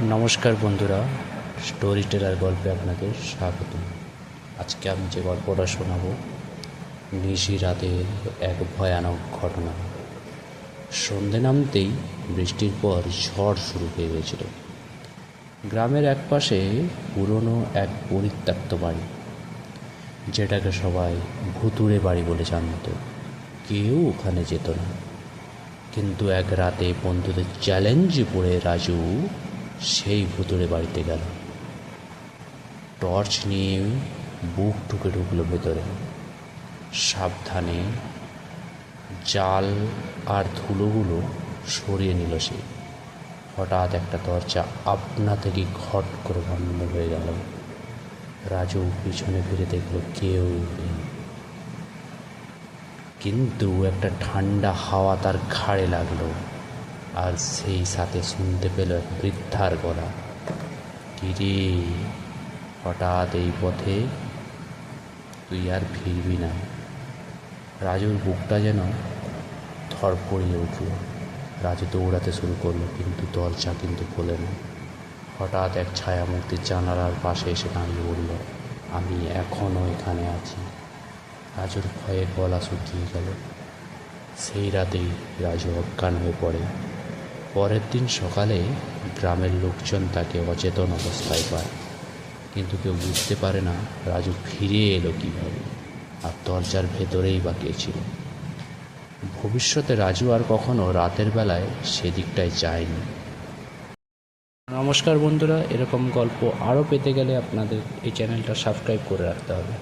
নমস্কার বন্ধুরা, story teller গল্পে আপনাদের স্বাগত। আজকে আমি যে গল্পটা শোনাবো, নিশি রাতের এক ভয়ানক ঘটনা। সন্ধে নামতেই বৃষ্টির পর ঝড় শুরু হয়ে গেছিল। গ্রামের একপাশে পুরনো এক পরিত্যক্ত বাড়ি, যেটাকে সবাই ভুতুড়ে বাড়ি বলে জানত। কেউ ওখানে যেত না, কিন্তু এক রাতে বন্ধুদের চ্যালেঞ্জে পড়ে রাজু সেই ভুতুড়ে বাড়িতে গেল। টর্চ নিয়ে বুক ঢুকে ঢুকলো ভেতরে। সাবধানে জাল আর ধুলোগুলো সরিয়ে নিল সে। হঠাৎ একটা দরজা আপনা থেকে ঘট করে বন্ধ হয়ে গেল। রাজু পিছনে ফিরে দেখল কেউ নেই, কিন্তু একটা ঠান্ডা হাওয়া তার ঘাড়ে লাগলো, আর সেই সাথে শুনতে পেল এক বৃদ্ধার গলা, কিরে হঠাৎ এই পথে, তুই আর ফিরবি না? রাজুর বুকটা যেন ধড়ফড়িয়ে উঠল। রাজু দৌড়াতে শুরু করলো, কিন্তু দরজা খোলে না। হঠাৎ এক ছায়ামূর্তির জানালার পাশে এসে দাঁড়িয়ে বলল, আমি এখনও এখানে আছি। রাজুর ভয়ে গলা শুকিয়ে গেল। সেই রাতেই রাজু অজ্ঞান হয়ে পড়ে। পরের দিন সকালে গ্রামের লোকজন তাকে অচেতন অবস্থায় পায়, কিন্তু কেউ বুঝতে পারে না রাজু ফিরে এলো কীভাবে, আর দরজার ভেতরেই বা কে ছিল। ভবিষ্যতে রাজু আর কখনো রাতের বেলায় সেদিকটায় যায়নি। নমস্কার বন্ধুরা, এরকম গল্প আরও পেতে গেলে আপনাদের এই চ্যানেলটা সাবস্ক্রাইব করে রাখতে হবে।